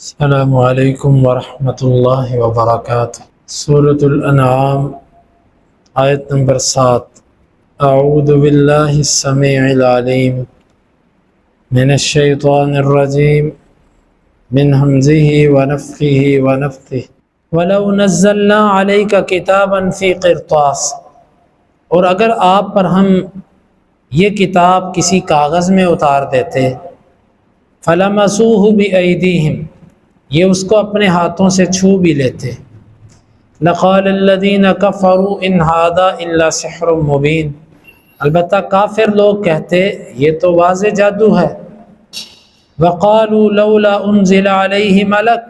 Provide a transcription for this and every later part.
السلام علیکم ورحمۃ اللہ وبرکاتہ۔ سورۃ الانعام آیت نمبر 7۔ اعوذ باللہ السمیع العلیم من الشیطان الرجیم من ہمزہ ونفخہ ونفثہ وَلَوْ نَزَّلْنَا عَلَيْكَ كِتَابًا فِي قِرْطَاسٍ، اور اگر آپ پر ہم یہ کتاب کسی کاغذ میں اتار دیتے، فَلَمَسُوهُ بِأَيْدِيهِمْ، یہ اس کو اپنے ہاتھوں سے چھو بھی لیتے، لَقَالَ الَّذِينَ كَفَرُوا إِنْ هَذَا إِلَّا سِحْرٌ مُبِينٌ، البتہ کافر لوگ کہتے یہ تو واضح جادو ہے۔ وَقَالُوا لَوْلَا أُنزِلَ عَلَيْهِ مَلَكٌ،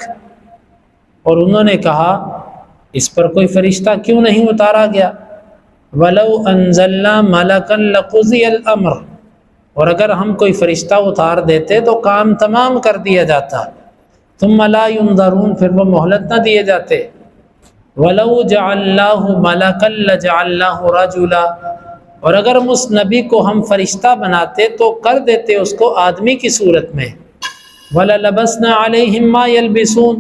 اور انہوں نے کہا اس پر کوئی فرشتہ کیوں نہیں اتارا گیا۔ وَلَوْ أَنزَلْنَا مَلَكًا لَقُضِيَ الْأَمْرُ، اور اگر ہم کوئی فرشتہ اتار دیتے تو کام تمام کر دیا جاتا۔ ثُمَّ لَا يُنظَرُونَ، پھر وہ مہلت نہ دیے جاتے۔ وَلَوْ جَعَلْنَاهُ مَلَكًا لَجَعَلْنَاهُ رَجُلًا، اور اگر ہم اس نبی کو ہم فرشتہ بناتے تو کر دیتے اس کو آدمی کی صورت میں۔ وَلَلَبَسْنَا عَلَيْهِمْ مَا يَلْبِسُونَ،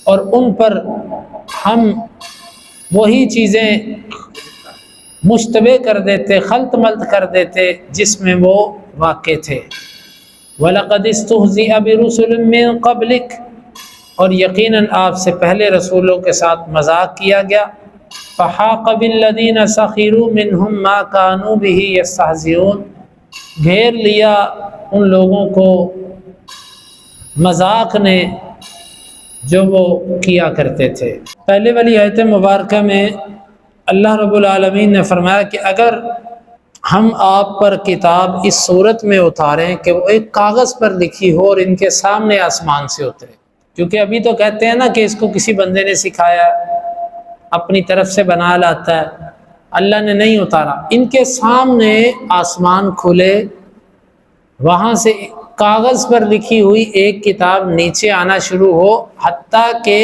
اور ان پر ہم وہی چیزیں مشتبہ کر دیتے، خلط ملط کر دیتے جس میں وہ واقع تھے۔ وَلَقَدِ اسْتُهْزِئَ بِرُسُلٍ مِّن قَبْلِكَ، اور یقیناً آپ سے پہلے رسولوں کے ساتھ مذاق کیا گیا۔ فَحَاقَ بِالَّذِينَ سَخِرُوا مِنْهُمْ مَا كَانُوا بِهِ يَسْتَهْزِئُونَ، گھیر لیا ان لوگوں کو مذاق نے جو وہ کیا کرتے تھے۔ پہلے والی آیت مبارکہ میں اللہ رب العالمین نے فرمایا کہ اگر ہم آپ پر کتاب اس صورت میں اتاریں کہ وہ ایک کاغذ پر لکھی ہو اور ان کے سامنے آسمان سے اترے، کیونکہ ابھی تو کہتے ہیں نا کہ اس کو کسی بندے نے سکھایا، اپنی طرف سے بنا لاتا ہے، اللہ نے نہیں اتارا۔ ان کے سامنے آسمان کھلے، وہاں سے کاغذ پر لکھی ہوئی ایک کتاب نیچے آنا شروع ہو، حتیٰ کہ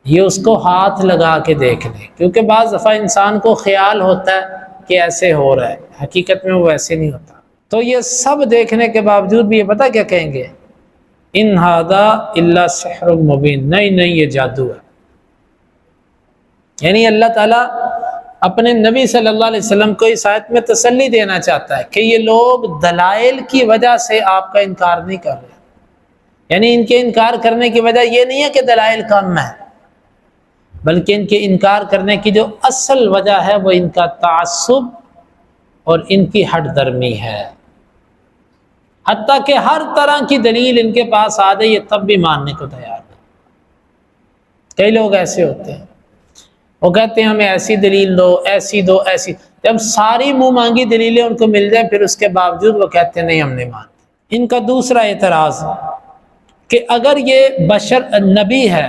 یہ اس کو ہاتھ لگا کے دیکھ لے، کیونکہ بعض دفعہ انسان کو خیال ہوتا ہے کہ ایسے ہو رہا ہے، حقیقت میں وہ ایسے نہیں ہوتا۔ تو یہ سب دیکھنے کے باوجود بھی یہ پتہ کیا کہیں گے؟ ان ھذا الا سحر مبین، نہیں یہ جادو ہے۔ یعنی اللہ تعالیٰ اپنے نبی صلی اللہ علیہ وسلم کو اس آیت میں تسلی دینا چاہتا ہے کہ یہ لوگ دلائل کی وجہ سے آپ کا انکار نہیں کر رہے، یعنی ان کے انکار کرنے کی وجہ یہ نہیں ہے کہ دلائل کم ہے، بلکہ ان کے انکار کرنے کی جو اصل وجہ ہے وہ ان کا تعصب اور ان کی ہٹ درمی ہے۔ حتیٰ کہ ہر طرح کی دلیل ان کے پاس آ جائے یہ تب بھی ماننے کو تیار نہیں۔ کئی لوگ ایسے ہوتے ہیں، وہ کہتے ہیں ہمیں ایسی دلیل دو، ایسی دو، ایسی، جب ساری منہ مانگی دلیلیں ان کو مل جائیں پھر اس کے باوجود وہ کہتے ہیں نہیں ہم نہیں مانتے۔ ان کا دوسرا اعتراض کہ اگر یہ بشر نبی ہے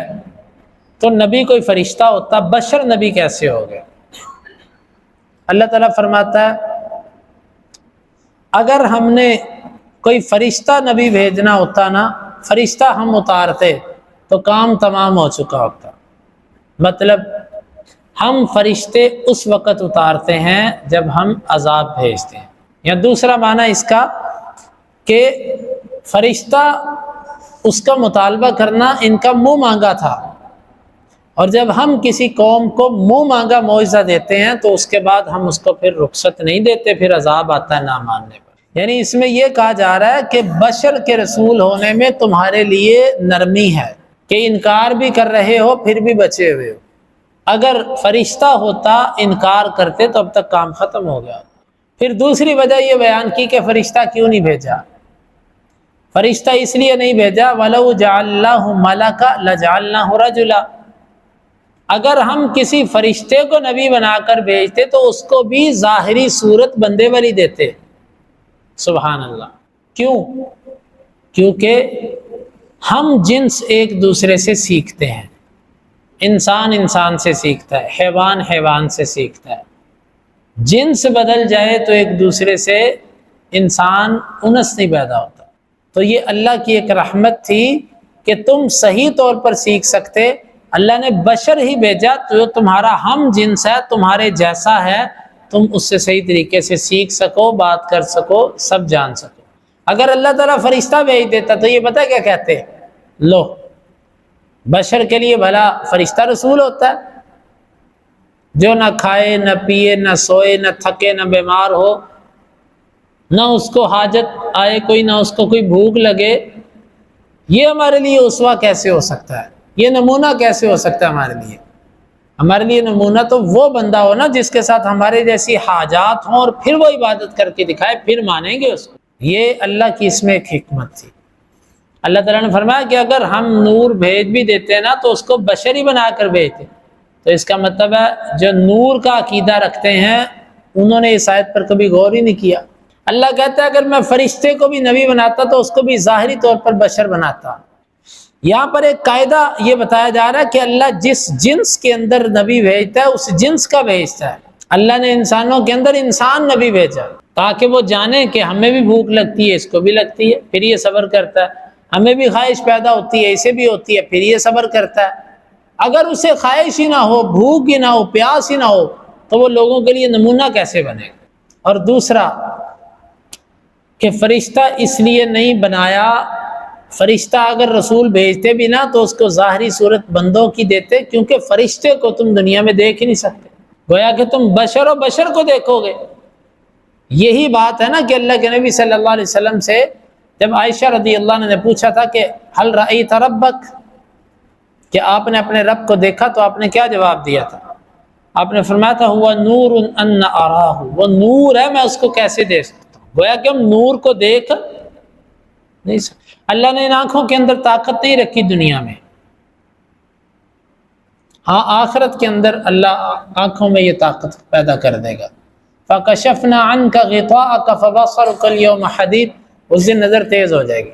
تو نبی کوئی فرشتہ ہوتا، بشر نبی کیسے ہو گیا؟ اللہ تعالیٰ فرماتا ہے اگر ہم نے کوئی فرشتہ نبی بھیجنا ہوتا نا، فرشتہ ہم اتارتے تو کام تمام ہو چکا ہوتا۔ مطلب ہم فرشتے اس وقت اتارتے ہیں جب ہم عذاب بھیجتے ہیں، یا دوسرا معنی اس کا کہ فرشتہ اس کا مطالبہ کرنا ان کا منہ مانگا تھا، اور جب ہم کسی قوم کو منہ مانگا معجزہ دیتے ہیں تو اس کے بعد ہم اس کو پھر رخصت نہیں دیتے، پھر عذاب آتا ہے نہ ماننے پر۔ یعنی اس میں یہ کہا جا رہا ہے کہ بشر کے رسول ہونے میں تمہارے لیے نرمی ہے کہ انکار بھی کر رہے ہو پھر بھی بچے ہوئے ہو۔ اگر فرشتہ ہوتا انکار کرتے تو اب تک کام ختم ہو گیا۔ پھر دوسری وجہ یہ بیان کی کہ فرشتہ کیوں نہیں بھیجا۔ فرشتہ اس لیے نہیں بھیجا وَلَوْ جَعَلْنَاهُ مَلَكًا لَجَعَلْنَاهُ رَجُلًا، اگر ہم کسی فرشتے کو نبی بنا کر بھیجتے تو اس کو بھی ظاہری صورت بندے والی دیتے۔ سبحان اللہ۔ کیوں؟ کیونکہ ہم جنس ایک دوسرے سے سیکھتے ہیں، انسان انسان سے سیکھتا ہے، حیوان حیوان سے سیکھتا ہے۔ جنس بدل جائے تو ایک دوسرے سے انسان انس نہیں پیدا ہوتا۔ تو یہ اللہ کی ایک رحمت تھی کہ تم صحیح طور پر سیکھ سکتے، اللہ نے بشر ہی بھیجا جو تمہارا ہم جنس ہے، تمہارے جیسا ہے، تم اس سے صحیح طریقے سے سیکھ سکو، بات کر سکو، سب جان سکو۔ اگر اللہ تعالیٰ فرشتہ بھیج دیتا تو یہ پتہ کیا کہتے لو بشر کے لیے بھلا فرشتہ رسول ہوتا ہے جو نہ کھائے نہ پیے نہ سوئے نہ تھکے نہ بیمار ہو، نہ اس کو حاجت آئے کوئی، نہ اس کو کوئی بھوک لگے، یہ ہمارے لیے اسوہ کیسے ہو سکتا ہے؟ یہ نمونہ کیسے ہو سکتا ہے ہمارے لیے؟ ہمارے لیے نمونہ تو وہ بندہ ہو نا جس کے ساتھ ہمارے جیسی حاجات ہوں، اور پھر وہ عبادت کر کے دکھائے، پھر مانیں گے اس کو۔ یہ اللہ کی اس میں ایک حکمت تھی۔ اللہ تعالیٰ نے فرمایا کہ اگر ہم نور بھیج بھی دیتے نا تو اس کو بشری بنا کر بھیجتے، تو اس کا مطلب ہے جو نور کا عقیدہ رکھتے ہیں انہوں نے اس آیت پر کبھی غور ہی نہیں کیا۔ اللہ کہتا ہے اگر میں فرشتے کو بھی نبی بناتا تو اس کو بھی ظاہری طور پر بشر بناتا۔ یہاں پر ایک قاعدہ یہ بتایا جا رہا ہے کہ اللہ جس جنس کے اندر نبی بھیجتا ہے اس جنس کا بھیجتا ہے۔ اللہ نے انسانوں کے اندر انسان نبی بھیجا تاکہ وہ جانے کہ ہمیں بھی بھوک لگتی ہے، اس کو بھی لگتی ہے، پھر یہ صبر کرتا ہے، ہمیں بھی خواہش پیدا ہوتی ہے، اسے بھی ہوتی ہے، پھر یہ صبر کرتا ہے۔ اگر اسے خواہش ہی نہ ہو، بھوک ہی نہ ہو، پیاس ہی نہ ہو تو وہ لوگوں کے لیے نمونہ کیسے بنے گا؟ اور دوسرا کہ فرشتہ اس لیے نہیں بنایا، فرشتہ اگر رسول بھیجتے بھی نا تو اس کو ظاہری صورت بندوں کی دیتے، کیونکہ فرشتے کو تم دنیا میں دیکھ ہی نہیں سکتے، گویا کہ تم بشر و بشر کو دیکھو گے۔ یہی بات ہے نا کہ اللہ کے نبی صلی اللہ علیہ وسلم سے جب عائشہ رضی اللہ عنہ نے پوچھا تھا کہ حل رأیت ربک، کہ آپ نے اپنے رب کو دیکھا، تو آپ نے کیا جواب دیا تھا؟ آپ نے فرمایا تھا ہوا نور ان اراہ، وہ نور ہے میں اس کو کیسے دیکھ سکتا ہوں؟ گویا کہ ہم نور کو دیکھ نہیں سکتے۔ اللہ نے ان آنکھوں کے اندر طاقت نہیں رکھی دنیا میں، ہاں آخرت کے اندر اللہ آنکھوں میں یہ طاقت پیدا کر دے گا۔ فَكَشَفْنَا عَنْكَ غِطَاءَكَ فَبَصَرُكَ الْيَوْمَ حَدِيدٌ، اس دن نظر تیز ہو جائے گی،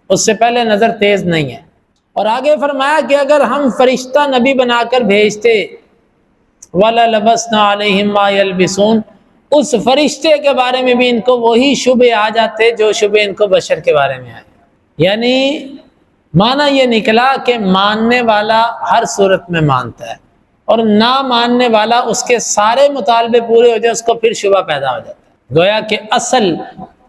اس سے پہلے نظر تیز نہیں ہے۔ اور آگے فرمایا کہ اگر ہم فرشتہ نبی بنا کر بھیجتے وَلَلَبَسْنَا عَلَيْهِمْ مَا يَلْبِسُونَ، اس فرشتے کے بارے میں بھی ان کو وہی شبہ آ جاتے جو شبہ ان کو بشر کے بارے میں آئے۔ یعنی معنی یہ نکلا کہ ماننے والا ہر صورت میں مانتا ہے، اور نہ ماننے والا اس کے سارے مطالبے پورے ہو جائے اس کو پھر شبہ پیدا ہو جاتا ہے۔ گویا کہ اصل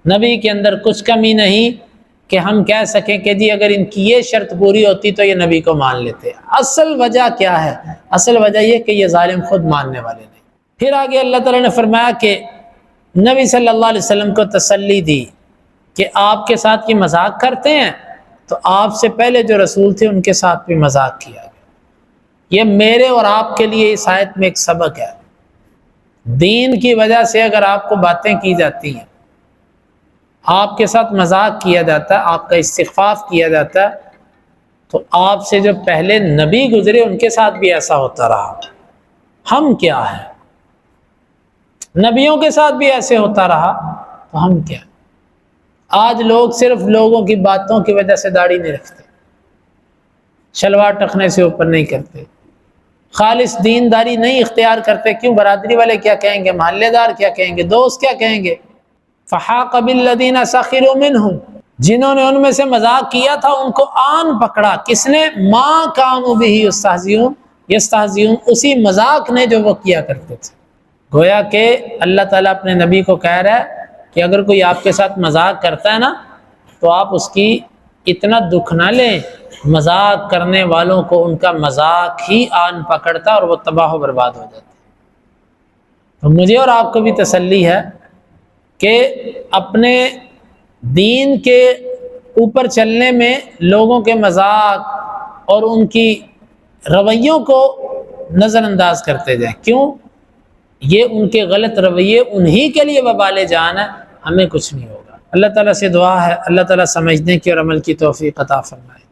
نبی کے اندر کچھ کمی نہیں کہ ہم کہہ سکیں کہ جی اگر ان کی یہ شرط پوری ہوتی تو یہ نبی کو مان لیتے۔ اصل وجہ کیا ہے؟ اصل وجہ یہ کہ یہ ظالم خود ماننے والے نہیں۔ پھر آگے اللہ تعالیٰ نے فرمایا کہ نبی صلی اللہ علیہ وسلم کو تسلی دی کہ آپ کے ساتھ یہ مذاق کرتے ہیں تو آپ سے پہلے جو رسول تھے ان کے ساتھ بھی مذاق کیا گیا۔ یہ میرے اور آپ کے لیے اس آیت میں ایک سبق ہے۔ دین کی وجہ سے اگر آپ کو باتیں کی جاتی ہیں، آپ کے ساتھ مذاق کیا جاتا ہے، آپ کا استخفاف کیا جاتا ہے، تو آپ سے جو پہلے نبی گزرے ان کے ساتھ بھی ایسا ہوتا رہا۔ ہم کیا ہیں؟ نبیوں کے ساتھ بھی ایسے ہوتا رہا تو ہم کیا؟ آج لوگ صرف لوگوں کی باتوں کی وجہ سے داڑھی نہیں رکھتے، شلوار ٹخنے سے اوپر نہیں کرتے، خالص دینداری نہیں اختیار کرتے۔ کیوں؟ برادری والے کیا کہیں گے، محلے دار کیا کہیں گے، دوست کیا کہیں گے۔ فَحَاقَ بِالَّذِينَ سَخِرُوا مِنْهُمْ، جنہوں نے ان میں سے مذاق کیا تھا ان کو آن پکڑا، کس نے؟ مَا كَانُوا بِهِ يَسْتَهْزِئُونَ، اسی مذاق نے جو وہ کیا کرتے تھے۔ گویا کہ اللہ تعالیٰ اپنے نبی کو کہہ رہا ہے کہ اگر کوئی آپ کے ساتھ مذاق کرتا ہے نا تو آپ اس کی اتنا دکھ نہ لیں، مذاق کرنے والوں کو ان کا مذاق ہی آن پکڑتا اور وہ تباہ و برباد ہو جاتے۔ تو مجھے اور آپ کو بھی تسلی ہے کہ اپنے دین کے اوپر چلنے میں لوگوں کے مذاق اور ان کی رویوں کو نظر انداز کرتے جائیں۔ کیوں؟ یہ ان کے غلط رویے انہی کے لیے وبال جان ہے، ہمیں کچھ نہیں ہوگا۔ اللہ تعالیٰ سے دعا ہے اللہ تعالیٰ سمجھنے کی اور عمل کی توفیق عطا فرمائے۔